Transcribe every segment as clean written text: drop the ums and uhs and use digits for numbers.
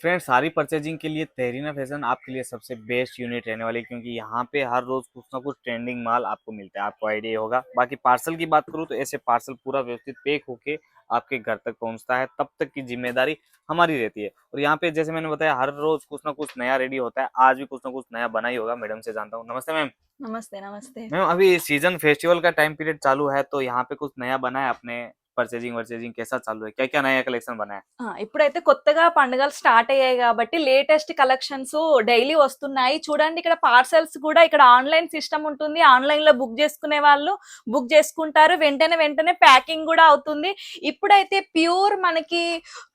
Friends, सारी purchasing के लिए तहरीना फैशन आपके लिए सबसे बेस्ट यूनिट रहने वाली है, क्योंकि यहाँ पे हर रोज कुछ ना कुछ ट्रेंडिंग माल आपको मिलता है। आपको आइडिया होगा। बाकी पार्सल की बात करूँ तो ऐसे पार्सल पूरा व्यवस्थित पैक होके आपके घर तक पहुंचता है, तब तक की जिम्मेदारी हमारी रहती है। और यहाँ पे जैसे मैंने बताया, हर रोज कुछ ना कुछ नया रेडी होता है। आज भी कुछ ना कुछ नया बना ही होगा। मैडम से जानता हूँ। नमस्ते मैम। नमस्ते नमस्ते। मैम, अभी सीजन फेस्टिवल का टाइम पीरियड चालू है, तो यहाँ पे कुछ नया बना है आपने? परचेजिंग वर्चेजिंग कैसा चालू है? क्या क्या नया कलेक्शन बना है? ఇప్పుడైతే కొత్తగా పండుగలు స్టార్ట్ అయ్యాయి కాబట్టి లేటెస్ట్ కలెక్షన్స్ డైలీ వస్తున్నాయి. చూడండి, ఇక్కడ పార్సెల్స్ కూడా ఇక్కడ ఆన్లైన్ సిస్టమ్ ఉంటుంది. ఆన్లైన్ లో బుక్ చేసుకునే వాళ్ళు బుక్ చేసుకుంటారు. వెంటనే వెంటనే ప్యాకింగ్ కూడా అవుతుంది. ఇప్పుడైతే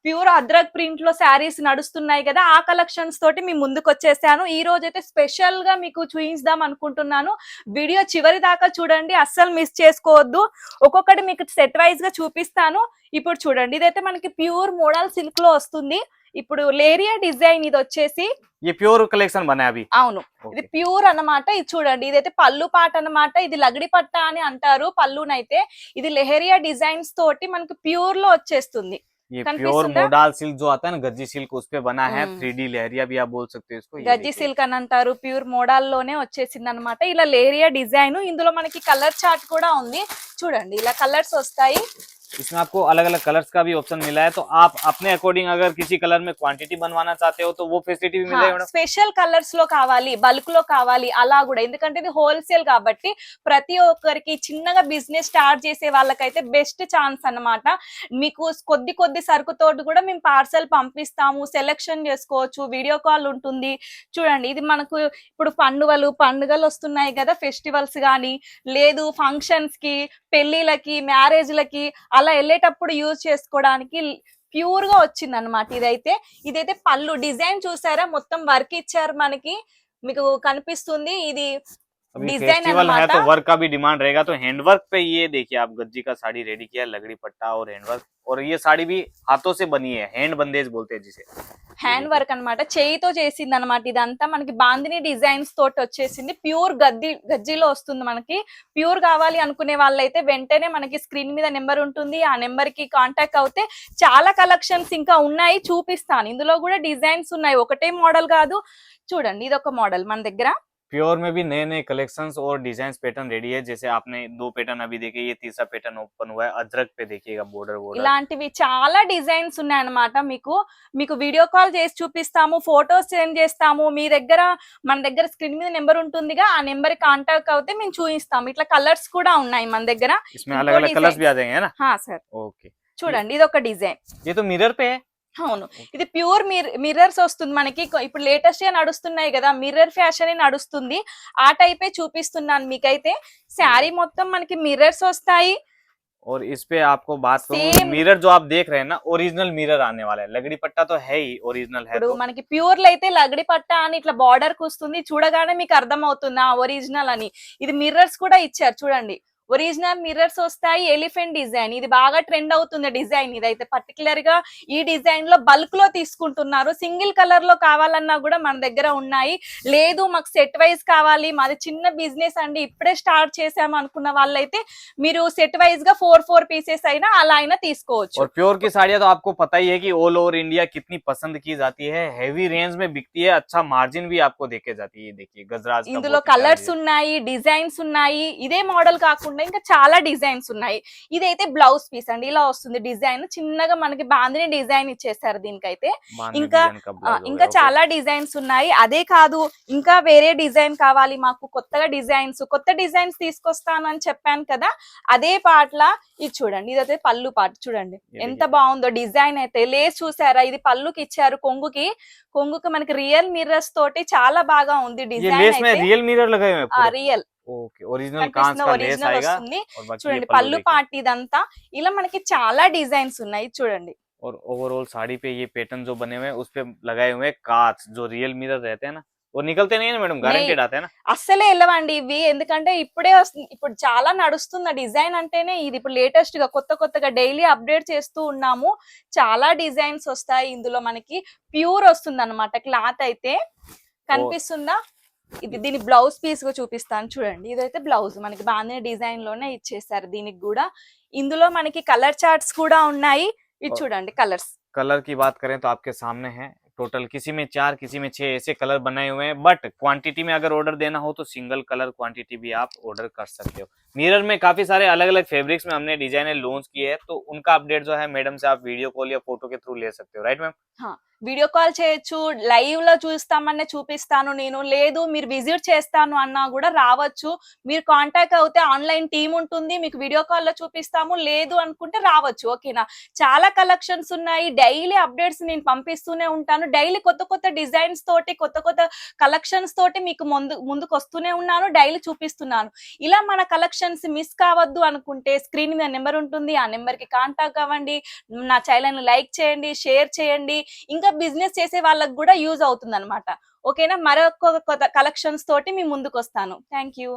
ప్యూర్ అద్రక్ ప్రింట్ లో శారీస్ నడుస్తున్నాయి కదా, ఆ కలెక్షన్స్ తోటి మీ ముందుకు వచ్చేసాను. ఈ రోజు అయితే స్పెషల్ గా మీకు చూపించుదాం అనుకుంటున్నాను. వీడియో చివరి దాకా చూడండి, అస్సలు మిస్ చేసుకోవద్దు. ఒక్కొక్కటి మీకు సెట్ వైజ్ గా చూపిస్తాను. ఇప్పుడు చూడండి, ఇదైతే మనకి ప్యూర్ మోడల్ సిల్క్ లో వస్తుంది. ఇప్పుడు లేరియా డిజైన్ ఇది వచ్చేసి ये प्योर कलेक्शन बना है अभी? అవును, ఇది ప్యూర్ అన్నమాట. ఇది చూడండి, ఇదైతే పళ్ళు పాట అన్నమాట. ఇది లగడి పట్ట అని అంటారు పళ్ళునైతే. ఇది లెహరియా డిజైన్స్ తోటి మనకి ప్యూర్ లో వచ్చేస్తుంది. ये प्योर కనిపిస్తుందా? मोडाल सिल्क जो आता है ना, गज्जी सिल्क, उस पे बना है। 3D लहरिया भी आप बोल सकते हो इसको। ये గజ్జి देखिए। సిల్క్ అని అంటారు. ప్యూర్ మోడల్ లోనే వచ్చేసింది అనమాట. ఇలా లేరియా డిజైన్. ఇందులో మనకి కలర్ చార్ట్ కూడా ఉంది. చూడండి, ఇలా కలర్స్ వస్తాయి. इसमें आपको अलग अलग कलर्स का भी ऑप्शन मिला है, तो आप अपने अकॉर्डिंग अगर किसी कलर में क्वांटिटी बनवाना चाहते हो तो वो फैसिलिटी भी मिल जाएगी मैडम? స్పెషల్ కలర్స్ లో కావాలి, బల్క్ లో కావాలి, అలా కూడా. ఎందుకంటే ఇది హోల్సేల్ కాబట్టి ప్రతి ఒక్కరికి చిన్నగా బిజినెస్ స్టార్ట్ చేసే వాళ్ళకైతే బెస్ట్ ఛాన్స్ అన్నమాట. మీకు కొద్ది కొద్ది సరుకుతోటి కూడా మేము పార్సల్ పంపిస్తాము. సెలెక్షన్ చేసుకోవచ్చు, వీడియో కాల్ ఉంటుంది. చూడండి, ఇది మనకు ఇప్పుడు పండుగలు వస్తున్నాయి కదా, ఫెస్టివల్స్ కానీ లేదు ఫంక్షన్స్ కి, పెళ్లిళ్ళకి, మ్యారేజ్లకి అలా వెళ్ళేటప్పుడు యూజ్ చేసుకోవడానికి ప్యూర్ గా వచ్చింది అనమాట. ఇదైతే పళ్ళు డిజైన్ చూసారా, మొత్తం వర్క్ ఇచ్చారు మనకి. మీకు కనిపిస్తుంది ఇది अभी డిజైన్ फेस्टिवल है అన్నమాట. तो वर्क का भी डिमांड रहेगा, तो हैंडवर्क पे ये देखिए, आप गज्जी का साड़ी रेडी किया है, लगड़ी पट्टा और हैंडवर्क। और ये साड़ी भी हाथों से बनी है, हैंड बंदेज बोलते हैं जिसे। ये హ్యాండ్ देखिए। వర్క్ అన్నమాట, చేయితో చేసింది అనమాట. ఇదంతా మనకి బాందిని డిజైన్స్ తోటి వచ్చేసింది. ప్యూర్ గజ్జిలో వస్తుంది మనకి. ప్యూర్ కావాలి అనుకునే వాళ్ళైతే వెంటనే మనకి స్క్రీన్ మీద నెంబర్ ఉంటుంది, ఆ నెంబర్ కి కాంటాక్ట్ అవుతే చాలా కలెక్షన్స్ ఇంకా ఉన్నాయి, చూపిస్తాను. ఇందులో కూడా డిజైన్స్ ఉన్నాయి, ఒకటే మోడల్ కాదు. చూడండి, ఇది ఒక మోడల్ మన దగ్గర. प्योर में भी नए नए कलेक्शंस और डिजाइन पैटर्न रेडी है। जैसे आपने 2 पैटर्न अभी देखे, ये तीसरा पैटर्न ओपन हुआ है। अजरक पे देखिएगा, बॉर्डर। ఇలాంటివి చాలా డిజైన్స్ ఉన్నాయన్నమాట. మీకు వీడియో కాల్ చేసి చూపిస్తాము, ఫోటోస్ సెండ్ చేస్తాము. మన దగ్గర స్క్రీన్ మీద నెంబర్ ఉంటుందిగా, ఆ నెంబర్ కాంటాక్ట్ అవుతే మేము చూపిస్తాము. ఇట్లా కలర్స్ కూడా ఉన్నాయి మన దగ్గర. इसमें अलग अलग कलर्स भी आ जाएंगे, है ना? Sir, okay. చూడండి, ఇది ఒక డిజైన్. ये तो मिरर पे है। అవును, ఇది ప్యూర్ మిర్రర్స్ వస్తుంది మనకి. ఇప్పుడు లేటెస్ట్ గా నడుస్తున్నాయి కదా, మిర్రర్ ఫ్యాషన్ నడుస్తుంది. ఆ టైపే చూపిస్తున్నాను మీకైతే. శారీ మొత్తం మనకి మిర్రర్స్ వస్తాయి. और इस पे आपको बात करूं, సేమ్ मिरर जो आप देख रहे हैं ना, ओरिजिनल मिरर आने वाला है। लगड़ी पट्टा तो है ही, ओरिजिनल है ఇప్పుడు तो। మనకి ప్యూర్ లో అయితే లగడి పట్ట అని ఇట్లా బార్డర్ కు వస్తుంది. చూడగానే మీకు అర్థం అవుతుంది ఒరిజినల్ అని. ఇది మిర్రర్స్ కూడా ఇచ్చారు చూడండి. ఒరిజినల్ మిర్రర్స్ వస్తాయి. ఎలిఫెంట్ డిజైన్, ఇది బాగా ట్రెండ్ అవుతుంది డిజైన్. ఇదైతే పర్టికులర్ గా ఈ డిజైన్ లో బల్క్ లో తీసుకుంటున్నారు. సింగిల్ కలర్ లో కావాలన్నా కూడా మన దగ్గర ఉన్నాయి. లేదు మాకు సెట్ వైజ్ కావాలి, మాది చిన్న బిజినెస్ అండి, ఇప్పుడే స్టార్ట్ చేసాము అనుకున్న వాళ్ళైతే మీరు సెట్ వైజ్ గా 4 పీసెస్ అయినా అలా అయినా తీసుకోవచ్చు. और प्योर की साड़ियां तो आपको पता ही है कि ऑल ओवर इंडिया कितनी पसंद की जाती है। हैवी रेंज में बिकती है, अच्छा मार्जिन भी आपको देके जाती है। ये देखिए, गजराज का ఇందులో बहुत ही प्यारा కలర్స్ डिजाइन। ఉన్నాయి, డిజైన్స్ ఉన్నాయి. ఇదే మోడల్ కాకుండా ఇంకా చాలా డిజైన్స్ ఉన్నాయి. ఇదైతే బ్లౌజ్ పీస్ అండి, ఇలా వస్తుంది డిజైన్. చిన్నగా మనకి బాందిని డిజైన్ ఇచ్చేసారు దీనికైతే. बांधनी ఇంకా डिजाइन का ब्लाउज हो ఇంకా गया। ओके। చాలా డిజైన్స్ ఉన్నాయి. అదే కాదు, ఇంకా వేరే డిజైన్ కావాలి మాకు, కొత్త డిజైన్స్ తీసుకొస్తాను అని చెప్పాను కదా, అదే పాటల ఇది చూడండి. ఇదైతే పళ్ళు పాట చూడండి, ఎంత బాగుందో డిజైన్ అయితే. లేస్ చూసారా, ఇది పళ్ళుకి ఇచ్చారు. కొంగుకి మనకి రియల్ మిర్రర్స్ తోటి చాలా బాగా ఉంది ये డిజైన్ लेस में అయితే. रियल मिरर लगे हुए हैं पूरे। రియల్ ओके, ओरिजिनल कांच కనిపిస్తున్న का लेस ఒరిజినల్ आएगा। వస్తుంది. और बाकी ये చూడండి, पल्लू పళ్ళు देखिए। పార్ట్ ఇదంతా. ఇలా మనకి చాలా డిజైన్స్ ఉన్నాయి చూడండి. और ओवरऑल साड़ी पे ये पैटर्न जो बने हुए हैं, उस पे लगाए हुए हैं कांच, जो रियल मिरर रहते हैं ना, वो निकलते नहीं है ना मैडम, नहीं, गारंटेड आते हैं ना? అస్సలే వెళ్ళవండి ఇవి. ఎందుకంటే ఇప్పుడే వస్తుంది. ఇప్పుడు చాలా నడుస్తున్న డిజైన్ అంటేనే ఇది. ఇప్పుడు లేటెస్ట్ గా కొత్తగా డైలీ అప్డేట్ చేస్తూ ఉన్నాము. చాలా డిజైన్స్ వస్తాయి ఇందులో. మనకి ప్యూర్ వస్తుంది అనమాట క్లాత్ అయితే. और కనిపిస్తుందా? ఇది దీని బ్లౌజ్ పీస్ గా చూపిస్తాను చూడండి. ఇదైతే బ్లౌజ్ మనకి బాగానే డిజైన్ లోనే ఇచ్చేసారు దీనికి కూడా. ఇందులో మనకి కలర్ చార్ట్స్ కూడా ఉన్నాయి. ఇది और చూడండి కలర్స్. कलर की बात करें तो आपके सामने है। टोटल किसी में 4 किसी में 6 ऐसे कलर बनाए हुए हैं, बट क्वांटिटी में अगर ऑर्डर देना हो तो सिंगल कलर क्वांटिटी भी आप ऑर्डर कर सकते हो। मिरर में काफी सारे अलग अलग फैब्रिक्स में हमने डिजाइनर लॉन्च किए हैं, तो उनका अपडेट जो है मैडम से आप वीडियो कॉल या फोटो के थ्रू ले सकते हो, राइट मैम? వీడియో కాల్ చేయొచ్చు, లైవ్ లో చూస్తామనే చూపిస్తాను నేను, లేదు మీరు విజిట్ చేస్తాను అన్నా కూడా రావచ్చు. మీరు కాంటాక్ట్ అవుతే ఆన్లైన్ టీమ్ ఉంటుంది, మీకు వీడియో కాల్ లో చూపిస్తాము, లేదు అనుకుంటే రావచ్చు. ఓకేనా? చాలా కలెక్షన్స్ ఉన్నాయి, డైలీ అప్డేట్స్ నేను పంపిస్తూనే ఉంటాను, డైలీ కొత్త కొత్త డిజైన్స్ తోటి కొత్త కొత్త కలెక్షన్స్ తోటి మీకు ముందుకు వస్తూనే ఉన్నాను, డైలీ చూపిస్తున్నాను. ఇలా మన కలెక్షన్స్ మిస్ కావద్దు అనుకుంటే స్క్రీన్ మీద నెంబర్ ఉంటుంది, ఆ నెంబర్ కి కాంటాక్ట్ అవ్వండి, నా ఛానల్ లైక్ చేయండి, షేర్ చేయండి. ఇంకా బిజినెస్ చేసే వాళ్ళకి కూడా యూజ్ అవుతుంది అనమాట. ఓకేనా? మరొక కొత్త కలెక్షన్స్ తోటి మీ ముందుకు వస్తాను. Thank you.